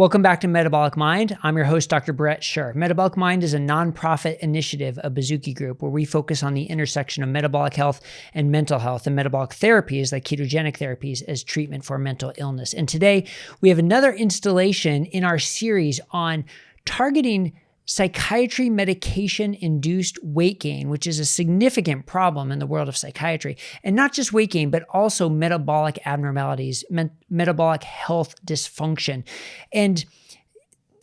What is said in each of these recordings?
Welcome back to Metabolic Mind. I'm your host, Dr. Brett Scher. Metabolic Mind is a nonprofit initiative of Bazooki Group where we focus on the intersection of metabolic health and mental health and metabolic therapies like ketogenic therapies as treatment for mental illness. And today we have another installation in our series on targeting psychiatry medication-induced weight gain, which is a significant problem in the world of psychiatry. And not just weight gain, but also metabolic abnormalities, metabolic health dysfunction, and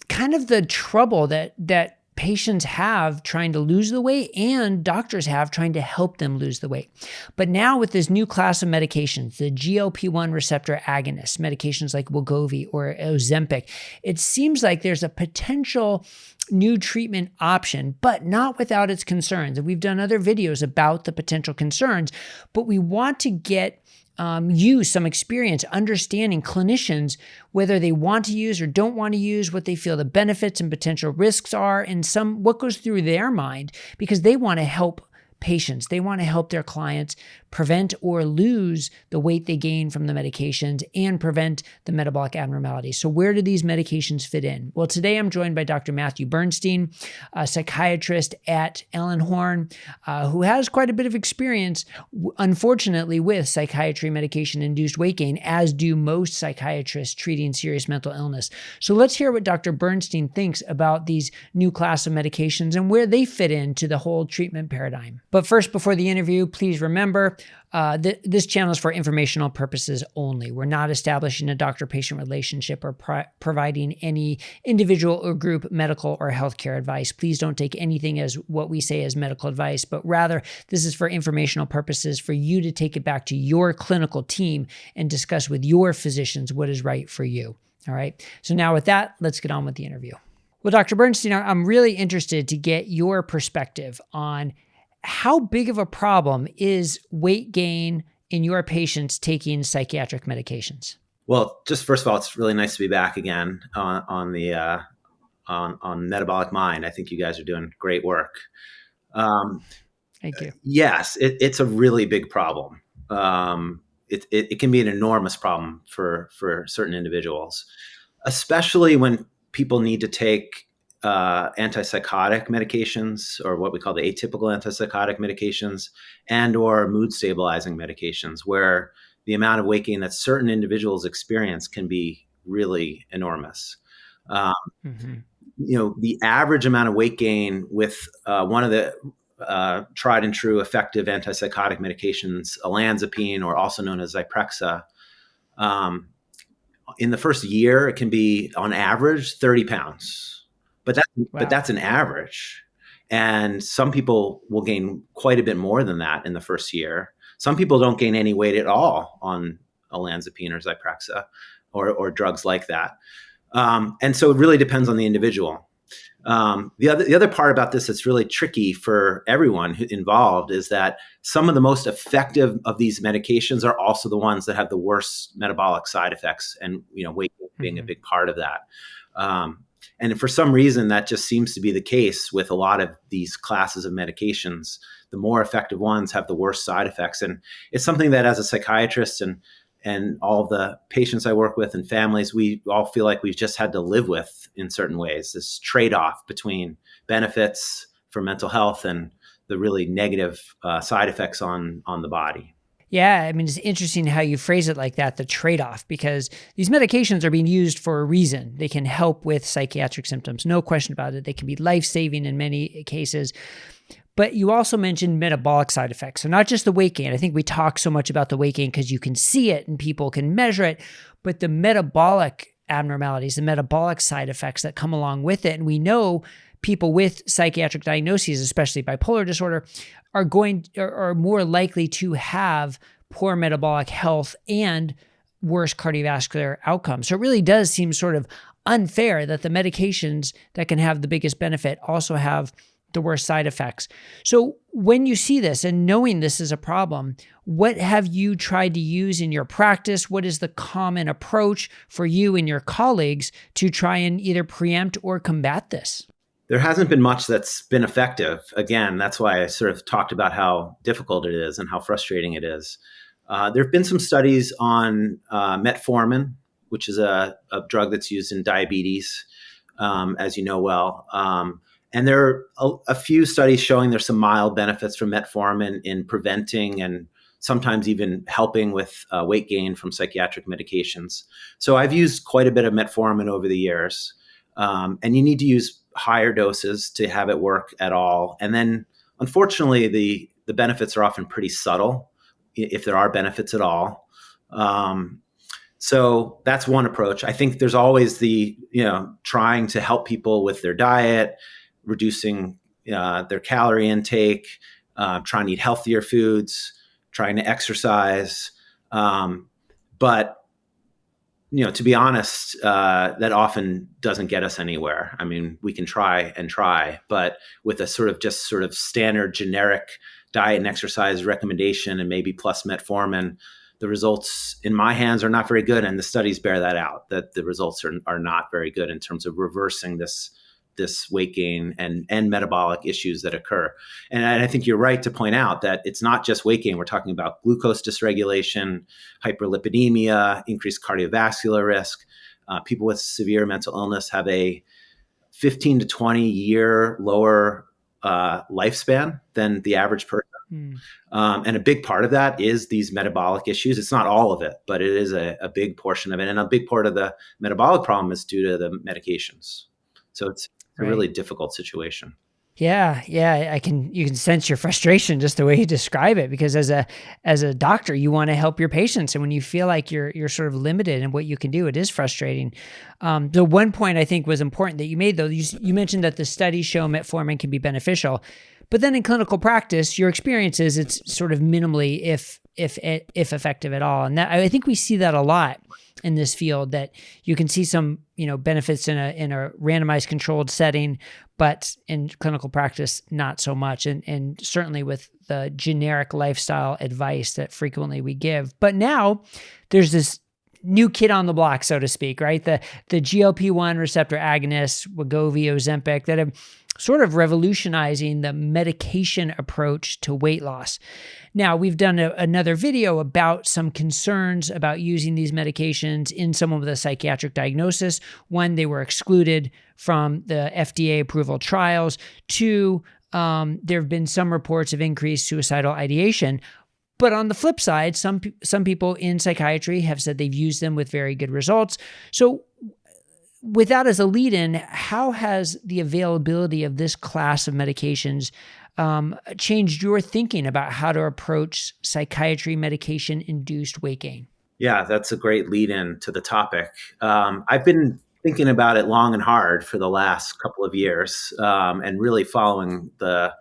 kind of the trouble that patients have trying to lose the weight and doctors have trying to help them lose the weight. But now with this new class of medications, the GLP1 receptor agonists, medications like Wegovy or Ozempic, it seems like there's a potential new treatment option, but not without its concerns. And we've done other videos about the potential concerns, but we want to get use some experience understanding clinicians, whether they want to use or don't want to use, what they feel the benefits and potential risks are, and what goes through their mind, because they want to help patients. They want to help their clients prevent or lose the weight they gain from the medications and prevent the metabolic abnormalities. So where do these medications fit in? Well, today I'm joined by Dr. Matthew Bernstein, a psychiatrist at Ellenhorn, who has quite a bit of experience, unfortunately, with psychiatry medication-induced weight gain, as do most psychiatrists treating serious mental illness. So let's hear what Dr. Bernstein thinks about these new class of medications and where they fit into the whole treatment paradigm. But first, before the interview, please remember, this channel is for informational purposes only. We're not establishing a doctor-patient relationship or providing any individual or group medical or healthcare advice. Please don't take anything as what we say as medical advice, but rather this is for informational purposes for you to take it back to your clinical team and discuss with your physicians what is right for you. All right. So now with that, let's get on with the interview. Well, Dr. Bernstein, I'm really interested to get your perspective on how big of a problem is weight gain in your patients taking psychiatric medications? Well, just first of all, it's really nice to be back again on Metabolic Mind. I think you guys are doing great work. Thank you. Yes, it's a really big problem. It can be an enormous problem for certain individuals, especially when people need to take antipsychotic medications, or what we call the atypical antipsychotic medications, and or mood stabilizing medications, where the amount of weight gain that certain individuals experience can be really enormous. The average amount of weight gain with one of the tried and true effective antipsychotic medications, olanzapine, or also known as Zyprexa, in the first year, it can be on average 30 pounds. But that's an average. And some people will gain quite a bit more than that in the first year. Some people don't gain any weight at all on olanzapine or Zyprexa or drugs like that. And so it really depends on the individual. The other part about this that's really tricky for everyone involved is that some of the most effective of these medications are also the ones that have the worst metabolic side effects, and weight being a big part of that. And for some reason, that just seems to be the case with a lot of these classes of medications. The more effective ones have the worst side effects. And it's something that as a psychiatrist and all the patients I work with and families, we all feel like we've just had to live with in certain ways, this trade-off between benefits for mental health and the really negative side effects on the body. Yeah, I mean, it's interesting how you phrase it like that, the trade-off, because these medications are being used for a reason. They can help with psychiatric symptoms, no question about it. They can be life-saving in many cases. But you also mentioned metabolic side effects. So not just the weight gain. I think we talk so much about the weight gain because you can see it and people can measure it, but the metabolic abnormalities, the metabolic side effects that come along with it. And we know people with psychiatric diagnoses, especially bipolar disorder, are more likely to have poor metabolic health and worse cardiovascular outcomes. So it really does seem sort of unfair that the medications that can have the biggest benefit also have the worst side effects. So when you see this and knowing this is a problem, what have you tried to use in your practice? What is the common approach for you and your colleagues to try and either preempt or combat this? There hasn't been much that's been effective. Again, that's why I sort of talked about how difficult it is and how frustrating it is. There have been some studies on metformin which is a drug that's used in diabetes, as you know well. And there are a few studies showing there's some mild benefits from metformin in preventing and sometimes even helping with weight gain from psychiatric medications. So I've used quite a bit of metformin over the years. And you need to use higher doses to have it work at all. And then, unfortunately, the benefits are often pretty subtle, if there are benefits at all. So that's one approach. I think there's always trying to help people with their diet, reducing their calorie intake, trying to eat healthier foods, trying to exercise. But to be honest, that often doesn't get us anywhere. I mean, we can try and try, but with a sort of standard generic diet and exercise recommendation and maybe plus metformin, the results in my hands are not very good. And the studies bear that out, that the results are not very good in terms of reversing this weight gain and metabolic issues that occur. And I think you're right to point out that it's not just weight gain. We're talking about glucose dysregulation, hyperlipidemia, increased cardiovascular risk. People with severe mental illness have a 15 to 20 year lower lifespan than the average person. And a big part of that is these metabolic issues. It's not all of it, but it is a big portion of it. And a big part of the metabolic problem is due to the medications. So it's a really difficult situation. Yeah. You can sense your frustration just the way you describe it, because as a doctor, you want to help your patients. And when you feel like you're sort of limited in what you can do, it is frustrating. The one point I think was important that you made, though, you mentioned that the studies show metformin can be beneficial, but then in clinical practice, your experience is it's sort of minimally, if effective at all. And that, I think we see that a lot in this field, that you can see some, benefits in a randomized controlled setting, but in clinical practice, not so much. And certainly with the generic lifestyle advice that frequently we give. But now there's this new kid on the block, so to speak, right? The GLP-1 receptor agonists, Wegovy, Ozempic, that have sort of revolutionizing the medication approach to weight loss. Now, we've done another video about some concerns about using these medications in someone with a psychiatric diagnosis. One, they were excluded from the FDA approval trials. Two, there have been some reports of increased suicidal ideation. But on the flip side, some people in psychiatry have said they've used them with very good results. So with that as a lead-in, how has the availability of this class of medications changed your thinking about how to approach psychiatry medication-induced weight gain? Yeah, that's a great lead-in to the topic. I've been thinking about it long and hard for the last couple of years, and really following the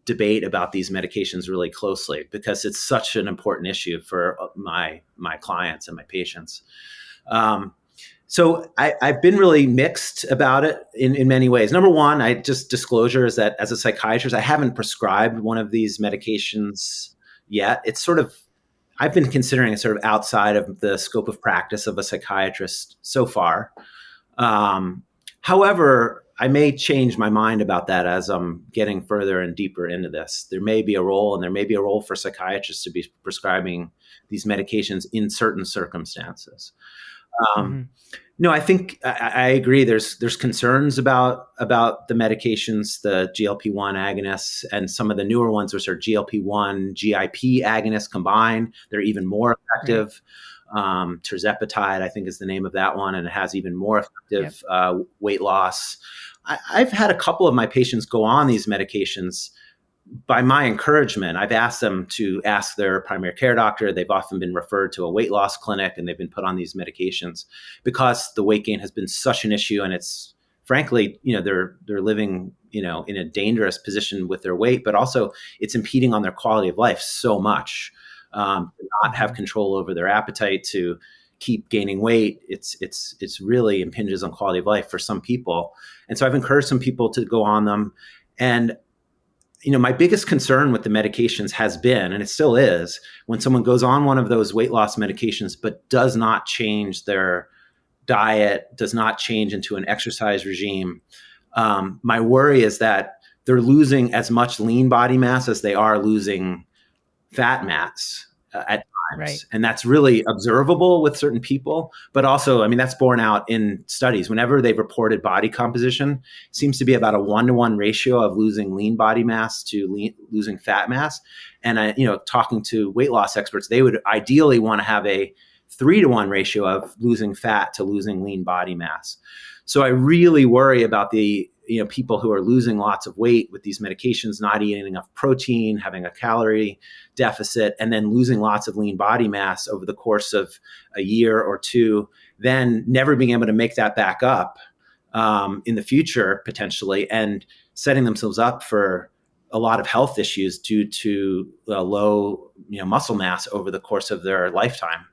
debate about these medications really closely, because it's such an important issue for my clients and my patients. So I've been really mixed about it in many ways. Number one, disclosure is that as a psychiatrist, I haven't prescribed one of these medications yet. It's I've been considering it sort of outside of the scope of practice of a psychiatrist so far. However, I may change my mind about that as I'm getting further and deeper into this. There may be a role, and there may be a role for psychiatrists to be prescribing these medications in certain circumstances. No, I think I agree. There's concerns about the medications, the GLP-1 agonists, and some of the newer ones, which are GLP-1 GIP agonists combined. They're even more effective. Tirzepatide, I think, is the name of that one, and it has even more effective weight loss. I've had a couple of my patients go on these medications by my encouragement. I've asked them to ask their primary care doctor. They've often been referred to a weight loss clinic, and they've been put on these medications because the weight gain has been such an issue. And it's frankly, they're living, in a dangerous position with their weight, but also it's impeding on their quality of life so much. To not have control over their appetite, to keep gaining weight, it's really impinges on quality of life for some people. And so I've encouraged some people to go on them. And my biggest concern with the medications has been, and it still is, when someone goes on one of those weight loss medications but does not change their diet, does not change into an exercise regime. My worry is that they're losing as much lean body mass as they are losing fat mass at Right. And that's really observable with certain people. But also, I mean, that's borne out in studies. Whenever they've reported body composition, it seems to be about a 1-to-1 ratio of losing lean body mass to losing fat mass. And talking to weight loss experts, they would ideally want to have a 3-to-1 ratio of losing fat to losing lean body mass. So I really worry about the people who are losing lots of weight with these medications, not eating enough protein, having a calorie deficit, and then losing lots of lean body mass over the course of a year or two, then never being able to make that back up in the future, potentially, and setting themselves up for a lot of health issues due to low muscle mass over the course of their lifetime.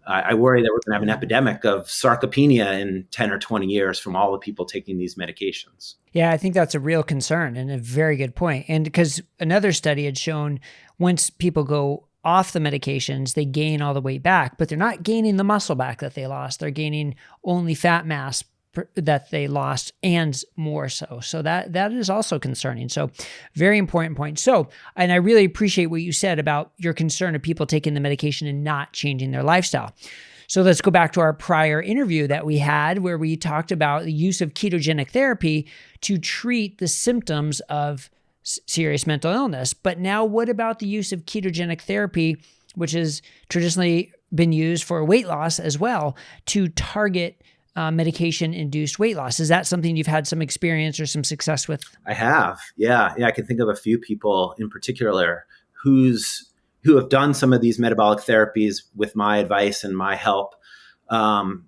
I worry that we're going to have an epidemic of sarcopenia in 10 or 20 years from all the people taking these medications. Yeah, I think that's a real concern and a very good point. And because another study had shown once people go off the medications, they gain all the weight back, but they're not gaining the muscle back that they lost. They're gaining only fat mass that they lost and more so. So that is also concerning. So very important point. So, and I really appreciate what you said about your concern of people taking the medication and not changing their lifestyle. So let's go back to our prior interview that we had where we talked about the use of ketogenic therapy to treat the symptoms of serious mental illness. But now what about the use of ketogenic therapy, which has traditionally been used for weight loss as well, to target medication-induced weight loss? Is that something you've had some experience or some success with? I have. Yeah. I can think of a few people in particular who have done some of these metabolic therapies with my advice and my help. And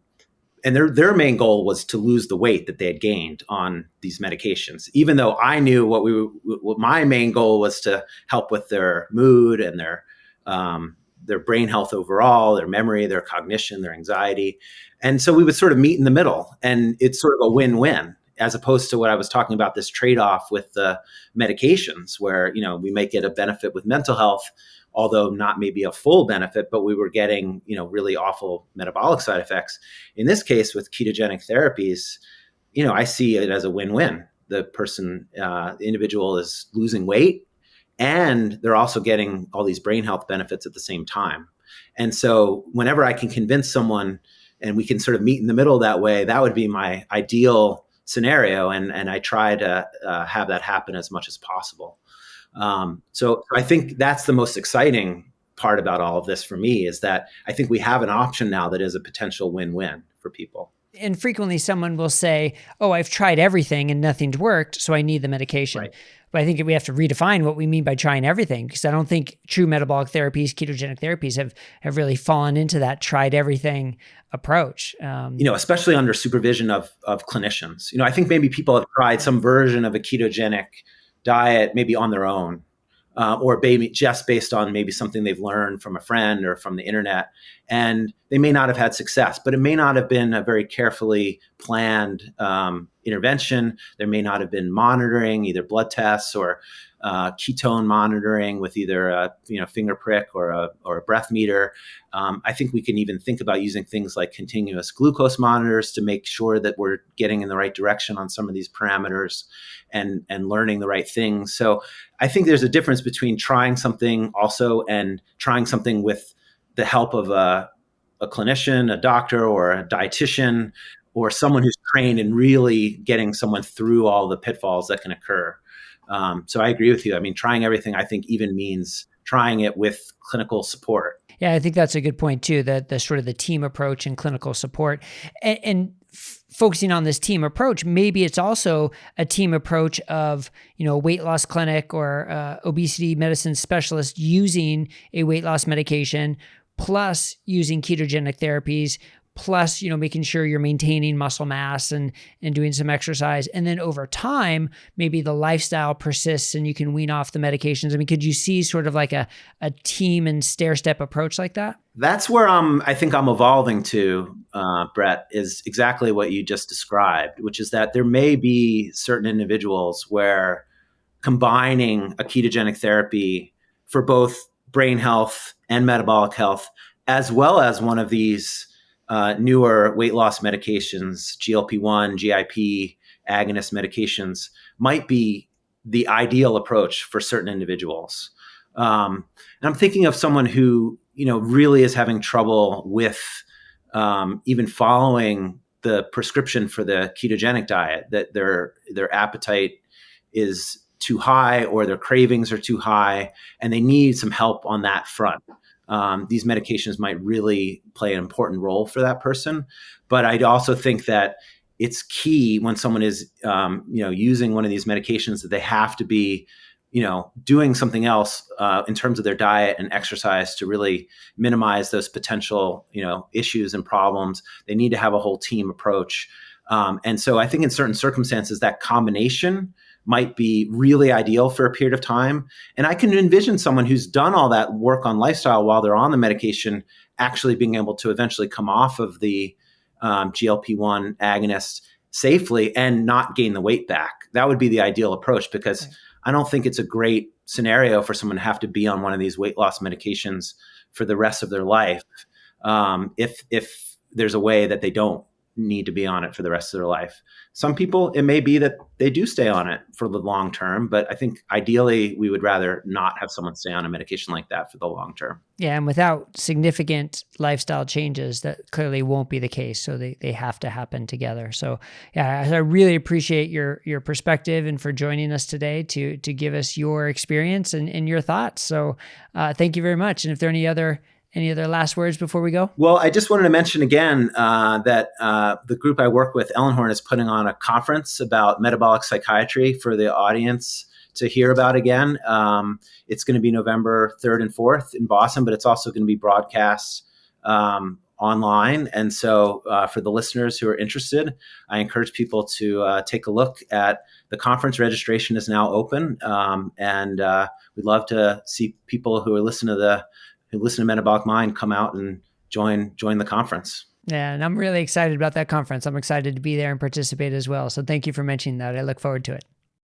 their main goal was to lose the weight that they had gained on these medications, even though I knew what my main goal was to help with their mood and their brain health overall, their memory, their cognition, their anxiety. And so we would sort of meet in the middle, and it's sort of a win-win, as opposed to what I was talking about, this trade-off with the medications where, we might get a benefit with mental health, although not maybe a full benefit, but we were getting, really awful metabolic side effects. In this case with ketogenic therapies, I see it as a win-win. The individual is losing weight, and they're also getting all these brain health benefits at the same time. And so whenever I can convince someone and we can sort of meet in the middle that way, that would be my ideal scenario. And I try to have that happen as much as possible. So I think that's the most exciting part about all of this for me, is that I think we have an option now that is a potential win-win for people. And frequently someone will say, oh, I've tried everything and nothing's worked, so I need the medication. Right. But I think we have to redefine what we mean by trying everything, because I don't think true metabolic therapies, ketogenic therapies have really fallen into that tried everything approach. Especially under supervision of clinicians. I think maybe people have tried some version of a ketogenic diet maybe on their own, or maybe just based on maybe something they've learned from a friend or from the internet. And they may not have had success, but it may not have been a very carefully planned intervention. There may not have been monitoring, either blood tests or ketone monitoring with either a finger prick or a breath meter. I think we can even think about using things like continuous glucose monitors to make sure that we're getting in the right direction on some of these parameters and learning the right things. So I think there's a difference between trying something also and trying something with the help of a clinician, a doctor, or a dietitian, or someone who's trained in really getting someone through all the pitfalls that can occur. So I agree with you. I mean, trying everything, I think, even means trying it with clinical support. Yeah, I think that's a good point too, that the sort of the team approach and clinical support. And focusing on this team approach, maybe it's also a team approach of, a weight loss clinic or obesity medicine specialist using a weight loss medication, plus using ketogenic therapies, plus, making sure you're maintaining muscle mass and doing some exercise. And then over time, maybe the lifestyle persists and you can wean off the medications. I mean, could you see sort of like a team and stair-step approach like that? That's where I think I'm evolving to, Brett, is exactly what you just described, which is that there may be certain individuals where combining a ketogenic therapy for both brain health and metabolic health, as well as one of these newer weight loss medications, GLP1, GIP, agonist medications, might be the ideal approach for certain individuals. And I'm thinking of someone who, really is having trouble with even following the prescription for the ketogenic diet, that their appetite is too high or their cravings are too high, and they need some help on that front. These medications might really play an important role for that person. But I'd also think that it's key when someone is, using one of these medications, that they have to be, doing something else in terms of their diet and exercise to really minimize those potential, issues and problems. They need to have a whole team approach. And so I think in certain circumstances, that combination might be really ideal for a period of time. And I can envision someone who's done all that work on lifestyle while they're on the medication actually being able to eventually come off of the GLP-1 agonist safely and not gain the weight back. That would be the ideal approach, because right. I don't think it's a great scenario for someone to have to be on one of these weight loss medications for the rest of their life. If there's a way that they don't need to be on it for the rest of their life. Some people, it may be that they do stay on it for the long term, but I think ideally we would rather not have someone stay on a medication like that for the long term. Yeah, and without significant lifestyle changes, that clearly won't be the case. So they have to happen together. So yeah, I really appreciate your perspective and for joining us today to give us your experience and your thoughts. So thank you very much. And if there are any other last words before we go? Well, I just wanted to mention again that the group I work with, Ellenhorn, is putting on a conference about metabolic psychiatry for the audience to hear about again. It's going to be November 3rd and 4th in Boston, but it's also going to be broadcast online. And so for the listeners who are interested, I encourage people to take a look at the conference. Registration is now open. And we'd love to see people who listen to Metabolic Mind come out and join the conference. Yeah, and I'm really excited about that conference. I'm excited to be there and participate as well. So thank you for mentioning that. I look forward to it.